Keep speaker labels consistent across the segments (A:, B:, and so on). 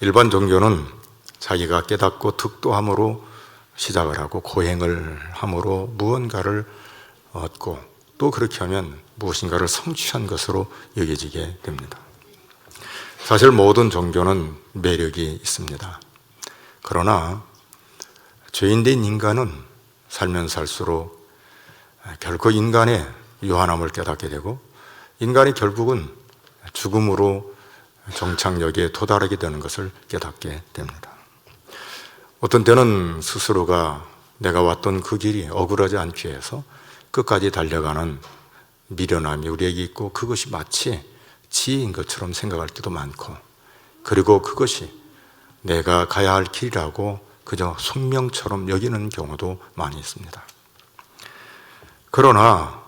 A: 일반 종교는 자기가 깨닫고 득도함으로 시작을 하고 고행을 함으로 무언가를 얻고 또 그렇게 하면 무엇인가를 성취한 것으로 여겨지게 됩니다. 사실 모든 종교는 매력이 있습니다. 그러나 죄인된 인간은 살면 살수록 결코 인간의 유한함을 깨닫게 되고 인간이 결국은 죽음으로 정착역에 도달하게 되는 것을 깨닫게 됩니다. 어떤 때는 스스로가 내가 왔던 그 길이 억울하지 않기 위해서 끝까지 달려가는 미련함이 우리에게 있고 그것이 마치 지혜인 것처럼 생각할 때도 많고 그리고 그것이 내가 가야 할 길이라고 그저 숙명처럼 여기는 경우도 많이 있습니다. 그러나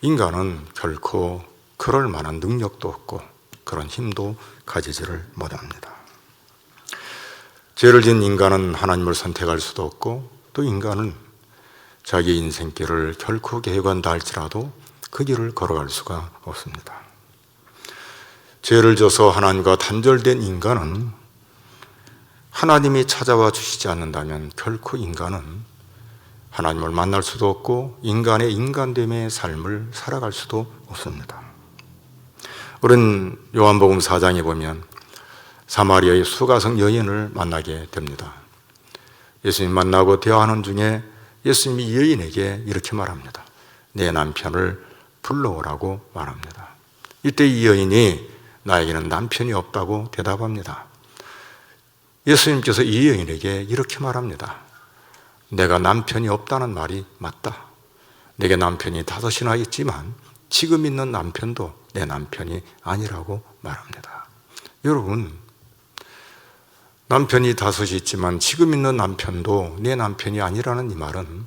A: 인간은 결코 그럴 만한 능력도 없고 그런 힘도 가지지를 못합니다. 죄를 지은 인간은 하나님을 선택할 수도 없고 또 인간은 자기 인생길을 결코 계획한다 할지라도 그 길을 걸어갈 수가 없습니다. 죄를 져서 하나님과 단절된 인간은 하나님이 찾아와 주시지 않는다면 결코 인간은 하나님을 만날 수도 없고 인간의 인간됨의 삶을 살아갈 수도 없습니다. 우리는 요한복음 4장에 보면 사마리아의 수가성 여인을 만나게 됩니다. 예수님 만나고 대화하는 중에 예수님이 여인에게 이렇게 말합니다. 내 남편을 불러오라고 말합니다. 이때 이 여인이 나에게는 남편이 없다고 대답합니다. 예수님께서 이 여인에게 이렇게 말합니다. 내가 남편이 없다는 말이 맞다. 내게 남편이 5이나 있지만 지금 있는 남편도 내 남편이 아니라고 말합니다. 여러분, 남편이 5이 있지만 지금 있는 남편도 내 남편이 아니라는 이 말은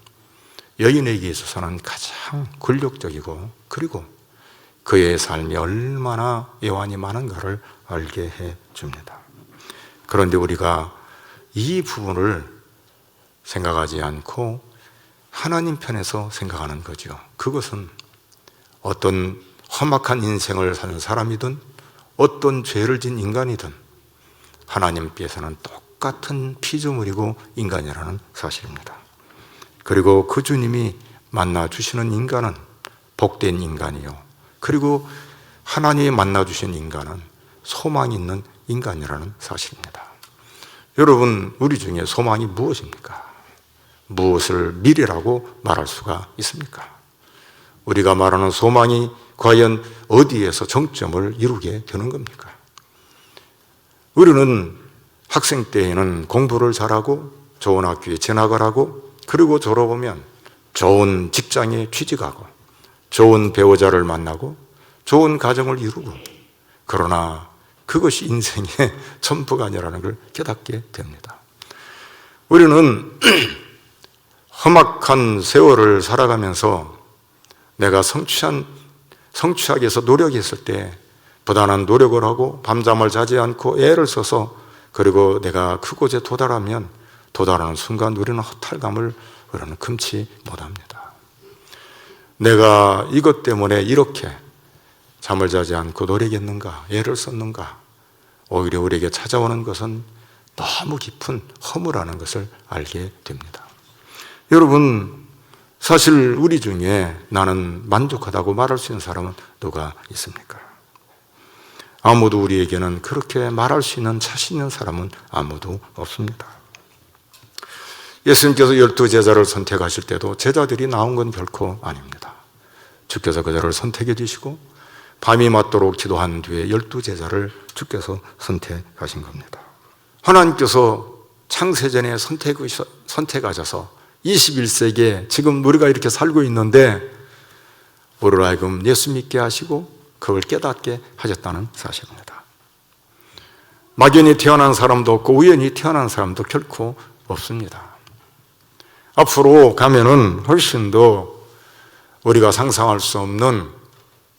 A: 여인에게 있어서는 가장 굴욕적이고 그리고 그의 삶이 얼마나 애환이 많은가를 알게 해줍니다. 그런데 우리가 이 부분을 생각하지 않고 하나님 편에서 생각하는 거죠. 그것은 어떤 험악한 인생을 사는 사람이든 어떤 죄를 진 인간이든 하나님께서는 똑같은 피조물이고 인간이라는 사실입니다. 그리고 그 주님이 만나주시는 인간은 복된 인간이요 그리고 하나님이 만나주신 인간은 소망이 있는 인간이라는 사실입니다. 여러분, 우리 중에 소망이 무엇입니까? 무엇을 미래라고 말할 수가 있습니까? 우리가 말하는 소망이 과연 어디에서 정점을 이루게 되는 겁니까? 우리는 학생 때에는 공부를 잘하고 좋은 학교에 진학을 하고 그리고 졸업하면 좋은 직장에 취직하고 좋은 배우자를 만나고 좋은 가정을 이루고 그러나 그것이 인생의 전부가 아니라는 걸 깨닫게 됩니다. 우리는 험악한 세월을 살아가면서 내가 성취하기 위해서 노력했을 때 부단한 노력을 하고 밤잠을 자지 않고 애를 써서 그리고 내가 그곳에 도달하면 도달하는 순간 우리는 허탈감을 우리는 금치 못합니다. 내가 이것 때문에 이렇게 잠을 자지 않고 노력했는가, 애를 썼는가, 오히려 우리에게 찾아오는 것은 너무 깊은 허무라는 것을 알게 됩니다. 여러분, 사실 우리 중에 나는 만족하다고 말할 수 있는 사람은 누가 있습니까? 아무도 우리에게는 그렇게 말할 수 있는 자신 있는 사람은 아무도 없습니다. 예수님께서 12제자를 선택하실 때도 제자들이 나온 건 결코 아닙니다. 주께서 그들을 선택해 주시고 밤이 맞도록 기도한 뒤에 12제자를 주께서 선택하신 겁니다. 하나님께서 창세전에 선택하셔서 21세기에 지금 우리가 이렇게 살고 있는데 우리를 하여금 예수 믿게 하시고 그걸 깨닫게 하셨다는 사실입니다. 막연히 태어난 사람도 없고 우연히 태어난 사람도 결코 없습니다. 앞으로 가면은 훨씬 더 우리가 상상할 수 없는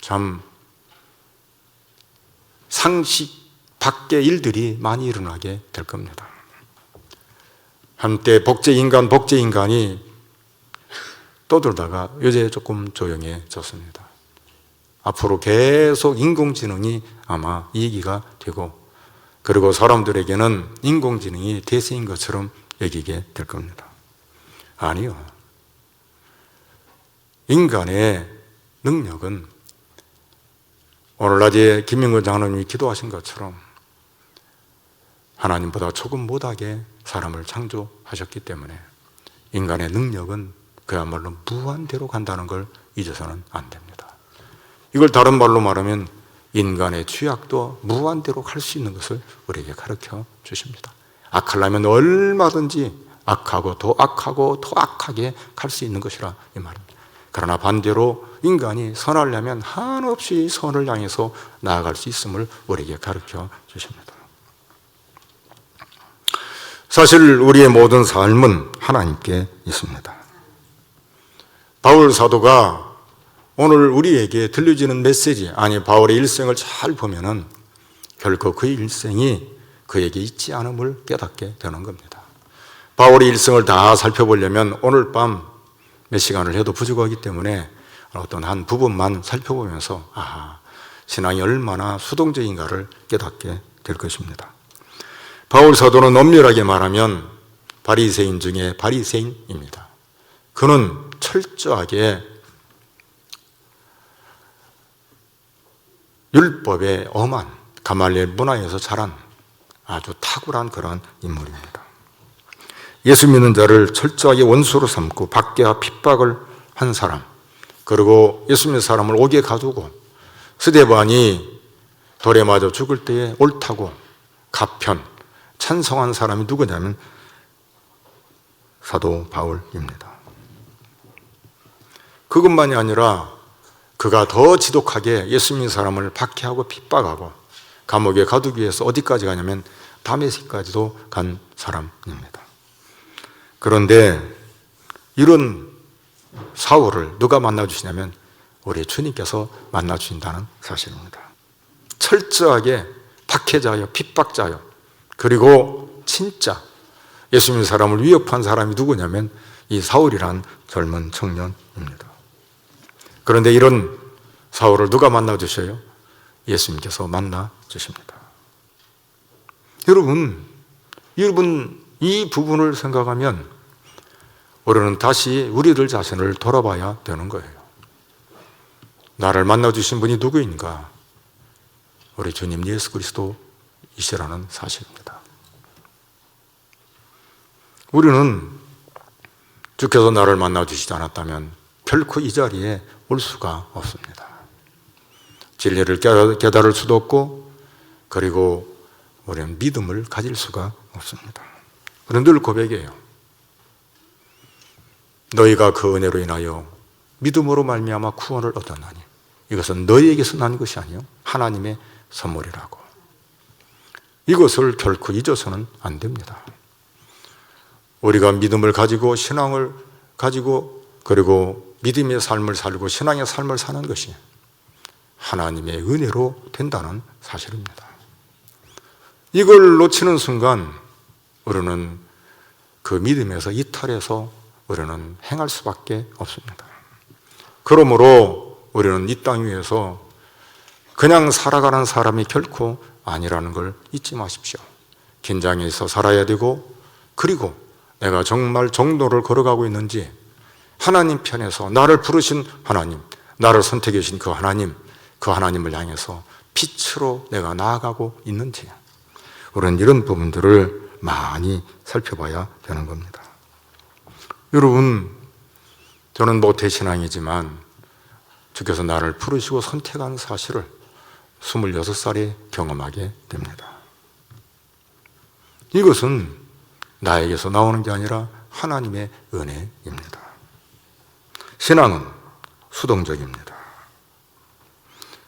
A: 참 상식 밖의 일들이 많이 일어나게 될 겁니다. 한때 복제인간이 떠들다가 요새 조금 조용해졌습니다. 앞으로 계속 인공지능이 아마 얘기가 되고, 그리고 사람들에게는 인공지능이 대세인 것처럼 여기게 될 겁니다. 아니요. 인간의 능력은 오늘 낮에 김민근 장로님이 기도하신 것처럼 하나님보다 조금 못하게 사람을 창조하셨기 때문에 인간의 능력은 그야말로 무한대로 간다는 걸 잊어서는 안 됩니다. 이걸 다른 말로 말하면 인간의 취약도 무한대로 갈 수 있는 것을 우리에게 가르쳐 주십니다. 악하려면 얼마든지 악하고 더 악하게 갈 수 있는 것이라 이 말입니다. 그러나 반대로 인간이 선하려면 한없이 선을 향해서 나아갈 수 있음을 우리에게 가르쳐 주십니다. 사실 우리의 모든 삶은 하나님께 있습니다. 바울 사도가 오늘 우리에게 들려지는 메시지, 아니 바울의 일생을 잘 보면은 결코 그의 일생이 그에게 있지 않음을 깨닫게 되는 겁니다. 바울의 일생을 다 살펴보려면 오늘 밤 몇 시간을 해도 부족하기 때문에 어떤 한 부분만 살펴보면서 신앙이 얼마나 수동적인가를 깨닫게 될 것입니다. 바울 사도는 엄밀하게 말하면 바리새인 중에 바리새인입니다. 그는 철저하게 율법의 엄한 가말리엘 문화에서 자란 아주 탁월한 그런 인물입니다. 예수 믿는 자를 철저하게 원수로 삼고 박해와 핍박을 한 사람, 그리고 예수 믿는 사람을 옥에 가두고 스데반이 돌에 맞아 죽을 때에 옳다고 가편 찬성한 사람이 누구냐면 사도 바울입니다. 그것만이 아니라 그가 더 지독하게 예수 믿는 사람을 박해하고 핍박하고 감옥에 가두기 위해서 어디까지 가냐면 다메섹까지도 간 사람입니다. 그런데 이런 사울을 누가 만나주시냐면 우리 주님께서 만나주신다는 사실입니다. 철저하게 박해자요, 핍박자요, 그리고 진짜 예수 믿는 사람을 위협한 사람이 누구냐면 이 사울이란 젊은 청년입니다. 그런데 이런 사울을 누가 만나주셔요? 예수님께서 만나주십니다. 여러분 이 부분을 생각하면 우리는 다시 우리들 자신을 돌아봐야 되는 거예요. 나를 만나주신 분이 누구인가? 우리 주님 예수 그리스도이시라는 사실입니다. 우리는 주께서 나를 만나주시지 않았다면 결코 이 자리에 올 수가 없습니다. 진리를 깨달을 수도 없고, 그리고 우리는 믿음을 가질 수가 없습니다. 우리는 늘 고백이에요. 너희가 그 은혜로 인하여 믿음으로 말미암아 구원을 얻었나니 이것은 너희에게서 난 것이 아니요 하나님의 선물이라고. 이것을 결코 잊어서는 안 됩니다. 우리가 믿음을 가지고 신앙을 가지고 그리고 믿음의 삶을 살고 신앙의 삶을 사는 것이 하나님의 은혜로 된다는 사실입니다. 이걸 놓치는 순간 우리는 그 믿음에서 이탈해서 우리는 행할 수밖에 없습니다. 그러므로 우리는 이 땅 위에서 그냥 살아가는 사람이 결코 아니라는 걸 잊지 마십시오. 긴장해서 살아야 되고, 그리고 내가 정말 정도를 걸어가고 있는지, 하나님 편에서 나를 부르신 하나님, 나를 선택해 주신 그 하나님을 향해서 빛으로 내가 나아가고 있는지, 우리는 이런 부분들을 많이 살펴봐야 되는 겁니다. 여러분, 저는 모태신앙이지만 주께서 나를 부르시고 선택한 사실을 26살에 경험하게 됩니다. 이것은 나에게서 나오는 게 아니라 하나님의 은혜입니다. 신앙은 수동적입니다.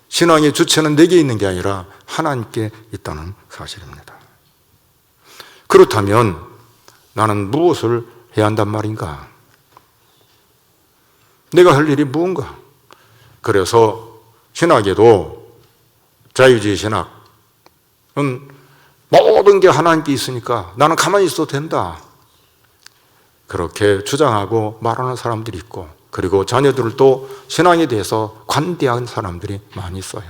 A: 신앙의 주체는 내게 있는 게 아니라 하나님께 있다는 사실입니다. 그렇다면 나는 무엇을 해야 한단 말인가? 내가 할 일이 무언가? 그래서 신학에도 자유주의 신학, 모든 게 하나님께 있으니까 나는 가만히 있어도 된다. 그렇게 주장하고 말하는 사람들이 있고, 그리고 자녀들도 신앙에 대해서 관대한 사람들이 많이 있어요.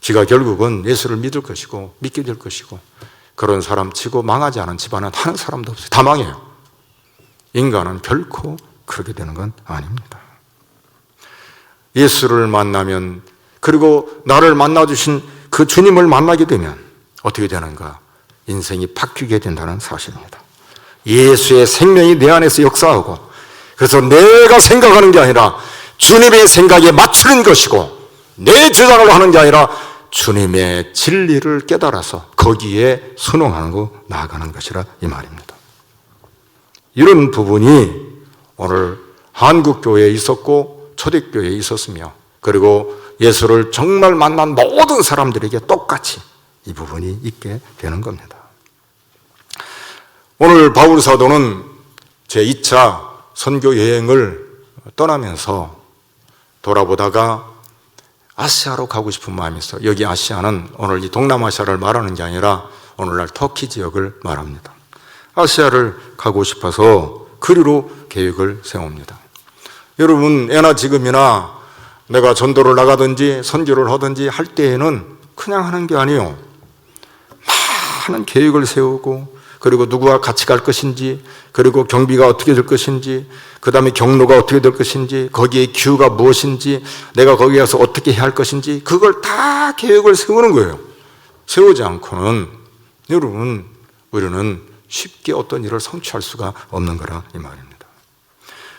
A: 지가 결국은 예수를 믿을 것이고 믿게 될 것이고, 그런 사람 치고 망하지 않은 집안은 한 사람도 없어요. 다 망해요. 인간은 결코 그렇게 되는 건 아닙니다. 예수를 만나면, 그리고 나를 만나주신 그 주님을 만나게 되면 어떻게 되는가? 인생이 바뀌게 된다는 사실입니다. 예수의 생명이 내 안에서 역사하고, 그래서 내가 생각하는 게 아니라 주님의 생각에 맞추는 것이고, 내 주장을 하는 게 아니라 주님의 진리를 깨달아서 거기에 순응하고 나아가는 것이라 이 말입니다. 이런 부분이 오늘 한국교회에 있었고 초대교회에 있었으며, 그리고 예수를 정말 만난 모든 사람들에게 똑같이 이 부분이 있게 되는 겁니다. 오늘 바울 사도는 제2차 선교 여행을 떠나면서 돌아보다가 아시아로 가고 싶은 마음이 있어요. 여기 아시아는 오늘 이 동남아시아를 말하는 게 아니라 오늘날 터키 지역을 말합니다. 아시아를 가고 싶어서 그리로 계획을 세웁니다. 여러분, 예나 지금이나 내가 전도를 나가든지 선교를 하든지 할 때에는 그냥 하는 게 아니에요. 많은 계획을 세우고, 그리고 누구와 같이 갈 것인지, 그리고 경비가 어떻게 될 것인지, 그 다음에 경로가 어떻게 될 것인지, 거기에 기후가 무엇인지, 내가 거기 가서 어떻게 해야 할 것인지, 그걸 다 계획을 세우는 거예요. 세우지 않고는 여러분, 우리는 쉽게 어떤 일을 성취할 수가 없는 거라 이 말입니다.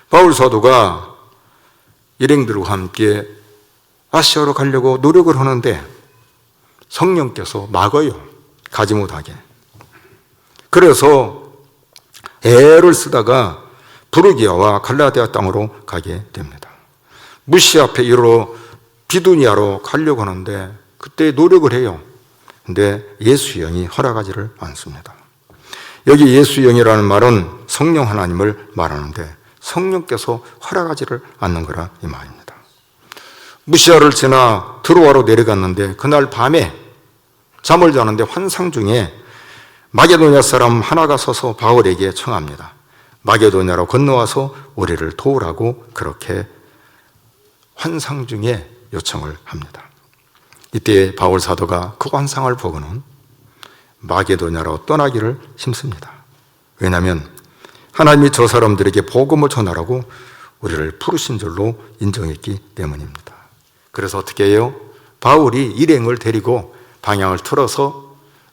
A: 바울 사도가 일행들과 함께 아시아로 가려고 노력을 하는데 성령께서 막아요. 가지 못하게. 그래서 애를 쓰다가 부르기아와 갈라디아 땅으로 가게 됩니다. 무시 앞에 이르러 비두니아로 가려고 하는데 그때 노력을 해요. 근데 예수의 영이 허락하지를 않습니다. 여기 예수의 영이라는 말은 성령 하나님을 말하는데 성령께서 허락하지를 않는 거라 이 말입니다. 무시아를 지나 드로아로 내려갔는데 그날 밤에 잠을 자는데 환상 중에 마게도냐 사람 하나가 서서 바울에게 청합니다. 마게도냐로 건너와서 우리를 도우라고 그렇게 환상 중에 요청을 합니다. 이때 바울 사도가 그 환상을 보고는 마게도냐로 떠나기를 힘씁니다. 왜냐하면 하나님이 저 사람들에게 복음을 전하라고 우리를 부르신 줄로 인정했기 때문입니다. 그래서 어떻게 해요? 바울이 일행을 데리고 방향을 틀어서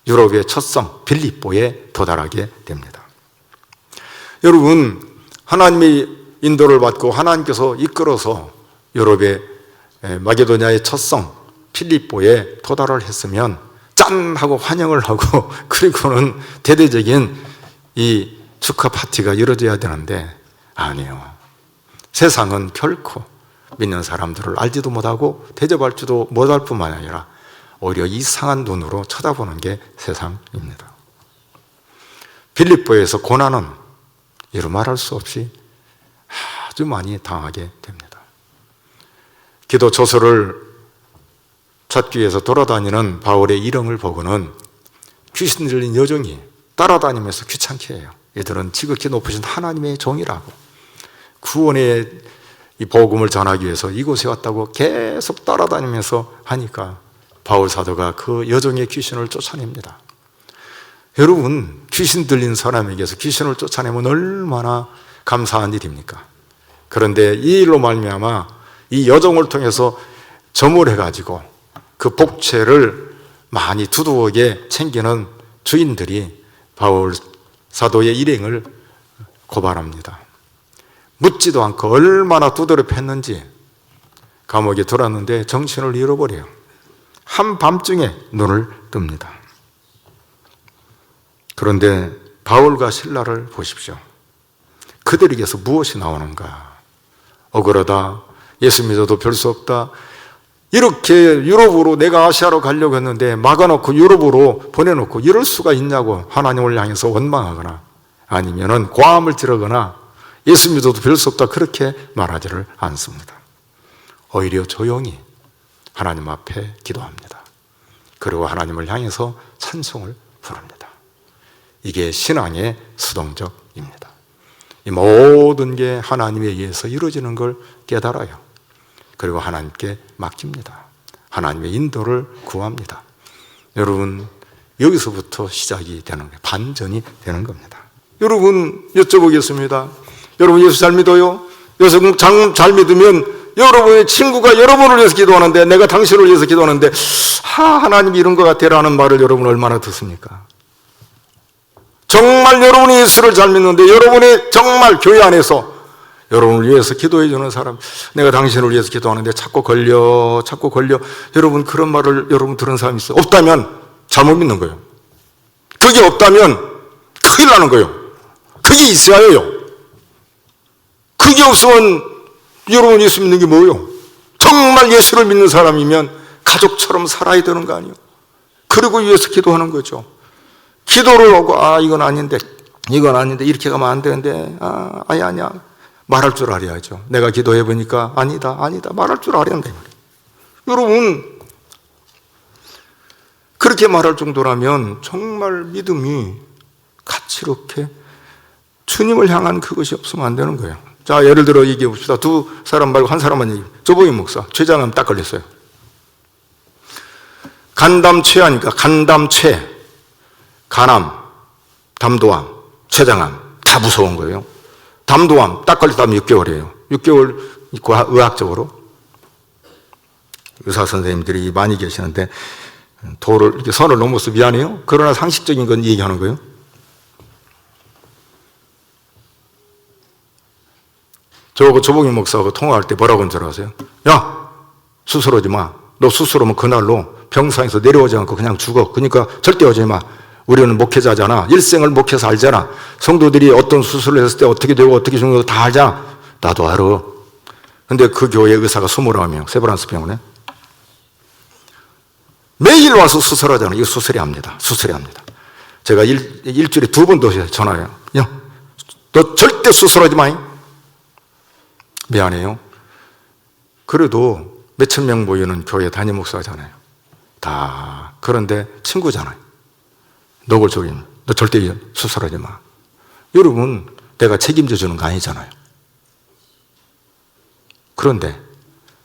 A: 유럽의 첫 성 빌립보에 도달하게 됩니다. 여러분, 하나님의 인도를 받고 하나님께서 이끌어서 유럽의 마게도냐의 첫 성 빌립보에 도달을 했으면 짠 하고 환영을 하고 그리고는 대대적인 이 축하 파티가 이루어져야 되는데 아니에요. 세상은 결코 믿는 사람들을 알지도 못하고 대접할 지도 못할 뿐만 아니라 오히려 이상한 눈으로 쳐다보는 게 세상입니다. 빌립보에서 고난은 이루 말할 수 없이 아주 많이 당하게 됩니다. 기도 처소를 찾기 위해서 돌아다니는 바울의 일행을 보고는 귀신 들린 여종이 따라다니면서 귀찮게 해요. 얘들은 지극히 높으신 하나님의 종이라고, 구원의 이 복음을 전하기 위해서 이곳에 왔다고 계속 따라다니면서 하니까 바울 사도가 그 여종의 귀신을 쫓아냅니다. 여러분, 귀신 들린 사람에게서 귀신을 쫓아내면 얼마나 감사한 일입니까? 그런데 이 일로 말미암아 이 여종을 통해서 점을 해가지고 그 복채를 많이 두둑하게 챙기는 주인들이 바울 사도의 일행을 고발합니다. 묻지도 않고 얼마나 두드려 팼는지 감옥에 들어왔는데 정신을 잃어버려요. 한밤중에 눈을 뜹니다. 그런데 바울과 실라를 보십시오. 그들에게서 무엇이 나오는가? 억울하다, 예수 믿어도 별 수 없다, 이렇게 유럽으로 내가 아시아로 가려고 했는데 막아놓고 유럽으로 보내놓고 이럴 수가 있냐고 하나님을 향해서 원망하거나 아니면은 고함을 지르거나 예수 믿어도 별 수 없다 그렇게 말하지를 않습니다. 오히려 조용히 하나님 앞에 기도합니다. 그리고 하나님을 향해서 찬송을 부릅니다. 이게 신앙의 수동적입니다. 이 모든 게 하나님에 의해서 이루어지는 걸 깨달아요. 그리고 하나님께 맡깁니다. 하나님의 인도를 구합니다. 여러분, 여기서부터 시작이 되는 거예요. 반전이 되는 겁니다. 여러분, 여쭤보겠습니다. 여러분, 예수 잘 믿어요? 예수 잘 믿으면 여러분의 친구가 여러분을 위해서 기도하는데, 내가 당신을 위해서 기도하는데, 하나님이 이런 것 같아라는 말을 여러분 얼마나 듣습니까? 정말 여러분이 예수를 잘 믿는데, 여러분이 정말 교회 안에서 여러분을 위해서 기도해 주는 사람, 내가 당신을 위해서 기도하는데 자꾸 걸려. 여러분, 그런 말을 여러분 들은 사람이 있어요? 없다면 잘못 믿는 거예요. 그게 없다면 큰일 나는 거예요. 그게 있어야 해요. 그게 없으면 여러분 예수 믿는 게 뭐예요? 정말 예수를 믿는 사람이면 가족처럼 살아야 되는 거 아니에요? 그리고 위해서 기도하는 거죠. 기도를 하고, 이건 아닌데, 이렇게 가면 안 되는데, 아니야. 말할 줄 알아야죠. 내가 기도해 보니까, 아니다. 말할 줄 알아야 한다. 여러분, 그렇게 말할 정도라면 정말 믿음이 가치롭게 주님을 향한 그것이 없으면 안 되는 거예요. 자, 예를 들어 얘기해 봅시다. 두 사람 말고 한 사람만 얘기해. 조봉임 목사, 췌장암 딱 걸렸어요. 간담최하니까 간담최, 간암, 담도암, 췌장암 다 무서운 거예요. 담도암 딱 걸렸다면 6개월이에요. 6개월 의학적으로. 의사 선생님들이 많이 계시는데 도를 이렇게 선을 넘어서 미안해요. 그러나 상식적인 건 얘기하는 거예요. 저하고 조봉임 목사하고 통화할 때 뭐라고 한 줄 아세요? 야, 수술하지 마. 너 수술하면 그날로 병상에서 내려오지 않고 그냥 죽어. 그러니까 절대 하지 마. 우리는 목회자잖아. 일생을 목회해서 알잖아. 성도들이 어떤 수술을 했을 때 어떻게 되고 어떻게 죽는 거 다 알잖아. 나도 알아. 근데 그 교회 의사가 29명, 세브란스 병원에 매일 와서 수술하잖아요. 이거 수술이 합니다. 제가 일주일에 2번 전화해요. 야, 너 절대 수술하지 마. 미안해요. 그래도 몇천 명 모이는 교회 담임 목사잖아요. 다. 그런데 친구잖아요. 너 절대 수술하지 마. 여러분, 내가 책임져 주는 거 아니잖아요. 그런데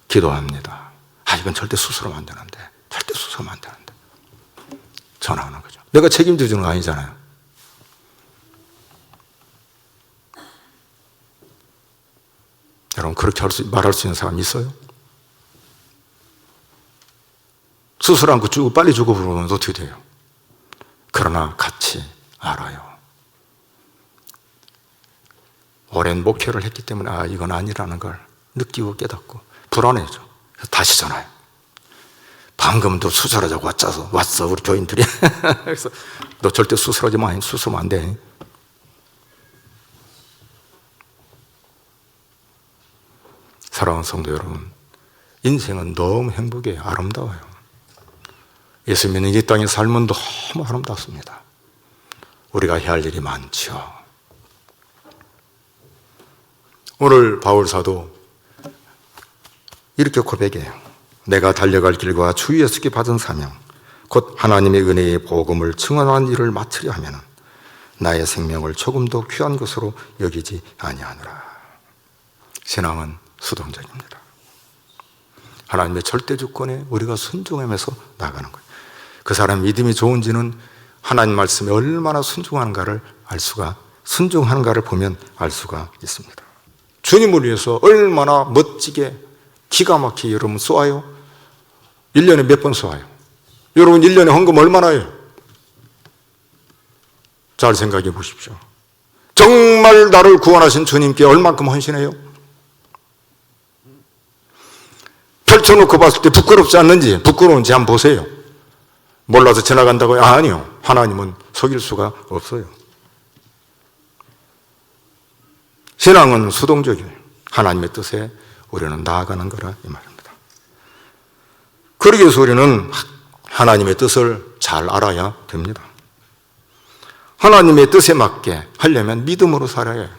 A: 기도합니다. 이건 절대 수술하면 안 되는데. 전화하는 거죠. 내가 책임져 주는 거 아니잖아요. 여러분, 그렇게 말할 수 있는 사람이 있어요? 수술 않고 빨리 죽어버리면 어떻게 돼요? 그러나 같이 알아요. 오랜 목회를 했기 때문에 이건 아니라는 걸 느끼고 깨닫고 불안해져. 다시 전화해요. 방금도 수술하자고 왔어 우리 교인들이. 그래서 너 절대 수술하지 마. 수술하면 안 돼. 사랑하는 성도 여러분, 인생은 너무 행복해요. 아름다워요. 예수 믿는 이 땅의 삶은 너무 아름답습니다. 우리가 해야 할 일이 많죠. 오늘 바울 사도 이렇게 고백해요. 내가 달려갈 길과 주 예수께 받은 사명, 곧 하나님의 은혜의 복음을 증언하는 일을 맡으려 하면 나의 생명을 조금도 귀한 것으로 여기지 아니하노라. 신앙은 수동적입니다. 하나님의 절대 주권에 우리가 순종하면서 나가는 거예요. 그 사람 믿음이 좋은지는 하나님 말씀에 얼마나 순종하는가를 순종하는가를 보면 알 수가 있습니다. 주님을 위해서 얼마나 멋지게 기가 막히게 여러분 쏘아요? 1년에 몇 번 쏘아요? 여러분 1년에 헌금 얼마나 해요? 잘 생각해 보십시오. 정말 나를 구원하신 주님께 얼만큼 헌신해요? 펼쳐놓고 봤을 때 부끄럽지 않는지, 부끄러운지 한번 보세요. 몰라서 지나간다고요? 아니요. 하나님은 속일 수가 없어요. 신앙은 수동적이에요. 하나님의 뜻에 우리는 나아가는 거라 이 말입니다. 그러기 위해서 우리는 하나님의 뜻을 잘 알아야 됩니다. 하나님의 뜻에 맞게 하려면 믿음으로 살아야 해요.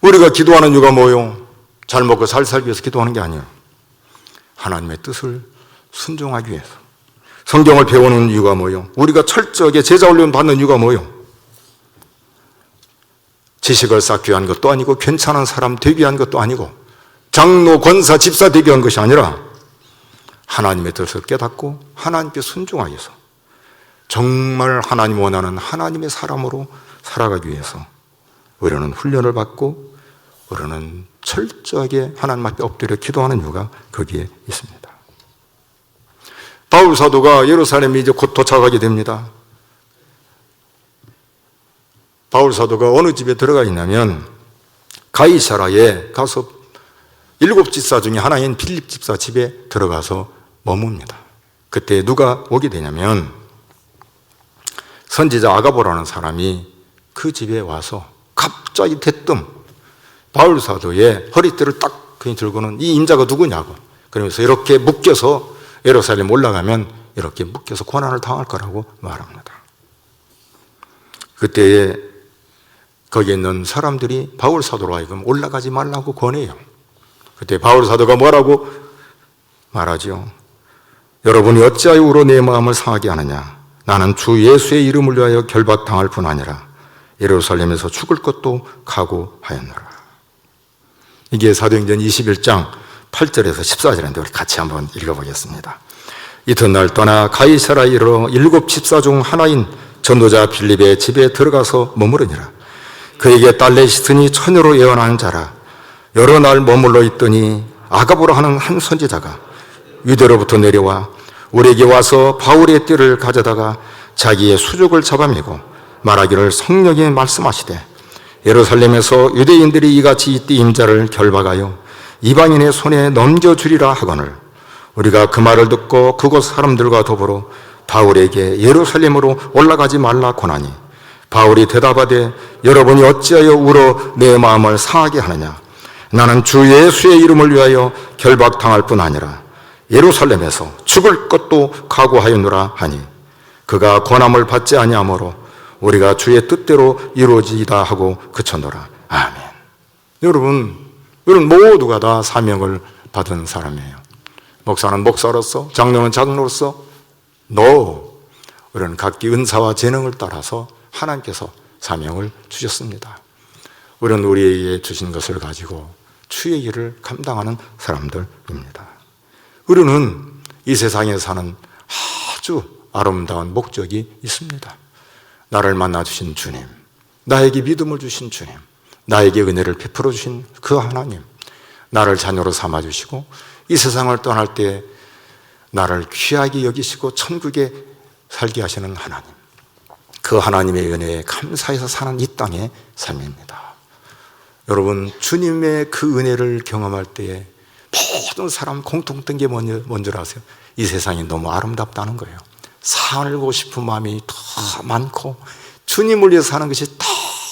A: 우리가 기도하는 이유가 뭐예요? 잘 먹고 잘 살기 위해서 기도하는 게 아니에요. 하나님의 뜻을 순종하기 위해서. 성경을 배우는 이유가 뭐요? 우리가 철저하게 제자 훈련 받는 이유가 뭐요? 지식을 쌓기 위한 것도 아니고 괜찮은 사람 되기 위한 것도 아니고 장로, 권사, 집사 되기 위한 것이 아니라 하나님의 뜻을 깨닫고 하나님께 순종하기 위해서 정말 하나님 원하는 하나님의 사람으로 살아가기 위해서 우리는 훈련을 받고 우리는 철저하게 하나님 앞에 엎드려 기도하는 이유가 거기에 있습니다. 바울 사도가 예루살렘에 이제 곧 도착하게 됩니다. 바울 사도가 어느 집에 들어가 있냐면 가이사라에 가서 7 집사 중에 하나인 빌립 집사 집에 들어가서 머뭅니다. 그때 누가 오게 되냐면 선지자 아가보라는 사람이 그 집에 와서 갑자기 대뜸 바울 사도의 허리띠를 딱 그냥 들고는 이 인자가 누구냐고, 그러면서 이렇게 묶여서 예루살렘 올라가면 이렇게 묶여서 고난을 당할 거라고 말합니다. 그때에 거기에 있는 사람들이 바울 사도로 하여금 올라가지 말라고 권해요. 그때 바울 사도가 뭐라고 말하죠? 여러분이 어찌하여 우로 내 마음을 상하게 하느냐? 나는 주 예수의 이름을 위하여 결박당할 뿐 아니라 예루살렘에서 죽을 것도 각오하였노라. 이게 사도행전 21장 8절에서 14절인데 우리 같이 한번 읽어보겠습니다. 이튿날 떠나 가이사라에 이르러 7 집사 중 하나인 전도자 빌립의 집에 들어가서 머무르니라. 그에게 달레시스니 처녀로 예언하는 자라. 여러 날 머물러 있더니 아가보라 하는 한 선지자가 유대로부터 내려와 우리에게 와서 바울의 띠를 가져다가 자기의 수족을 잡아매고 말하기를 성령이 말씀하시되 예루살렘에서 유대인들이 이같이 이 띠 임자를 결박하여 이방인의 손에 넘겨주리라 하거늘 우리가 그 말을 듣고 그곳 사람들과 더불어 바울에게 예루살렘으로 올라가지 말라 고나니 바울이 대답하되 여러분이 어찌하여 울어 내 마음을 상하게 하느냐? 나는 주 예수의 이름을 위하여 결박당할 뿐 아니라 예루살렘에서 죽을 것도 각오하였노라 하니 그가 권함을 받지 아니하므로 우리가 주의 뜻대로 이루어지이다 하고 그쳤노라. 아멘. 여러분 모두가 다 사명을 받은 사람이에요. 목사는 목사로서, 장로는 장로로서, 우리는 각기 은사와 재능을 따라서 하나님께서 사명을 주셨습니다. 우리는 우리에게 주신 것을 가지고 주의 일을 감당하는 사람들입니다. 우리는 이 세상에 사는 아주 아름다운 목적이 있습니다. 나를 만나 주신 주님, 나에게 믿음을 주신 주님, 나에게 은혜를 베풀어 주신 그 하나님, 나를 자녀로 삼아 주시고 이 세상을 떠날 때 나를 귀하게 여기시고 천국에 살게 하시는 하나님, 그 하나님의 은혜에 감사해서 사는 이 땅의 삶입니다. 여러분, 주님의 그 은혜를 경험할 때에 모든 사람 공통된 게 뭔지 아세요? 이 세상이 너무 아름답다는 거예요. 살고 싶은 마음이 더 많고 주님을 위해서 사는 것이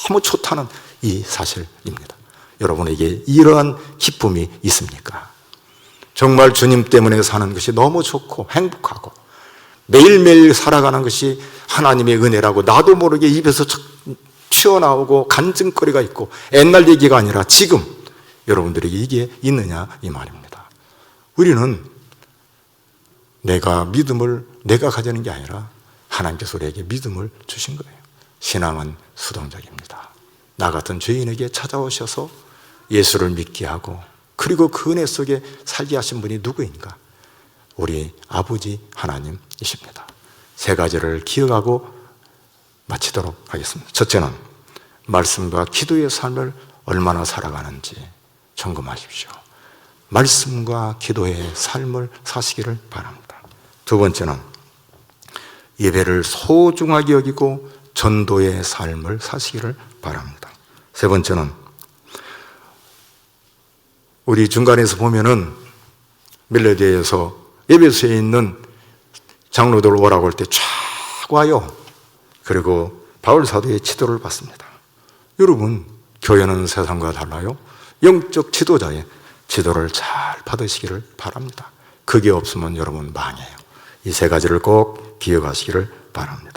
A: 너무 좋다는 이 사실입니다. 여러분에게 이러한 기쁨이 있습니까? 정말 주님 때문에 사는 것이 너무 좋고 행복하고 매일매일 살아가는 것이 하나님의 은혜라고 나도 모르게 입에서 튀어나오고 간증거리가 있고 옛날 얘기가 아니라 지금 여러분들에게 이게 있느냐 이 말입니다. 우리는 내가 가지는 게 아니라 하나님께서 우리에게 믿음을 주신 거예요. 신앙은 수동적입니다. 나 같은 죄인에게 찾아오셔서 예수를 믿게 하고 그리고 그 은혜 속에 살게 하신 분이 누구인가? 우리 아버지 하나님이십니다. 3가지를 기억하고 마치도록 하겠습니다. 첫째는 말씀과 기도의 삶을 얼마나 살아가는지 점검하십시오. 말씀과 기도의 삶을 사시기를 바랍니다. 두 번째는 예배를 소중하게 여기고 전도의 삶을 사시기를 바랍니다. 세 번째는 우리 중간에서 보면은 멜로디에서 예배소에 있는 장로들 오라고 할 때 쫙 와요. 그리고 바울 사도의 지도를 받습니다. 여러분, 교회는 세상과 달라요. 영적 지도자의 지도를 잘 받으시기를 바랍니다. 그게 없으면 여러분 망해요. 이 3가지를 꼭 기억하시기를 바랍니다.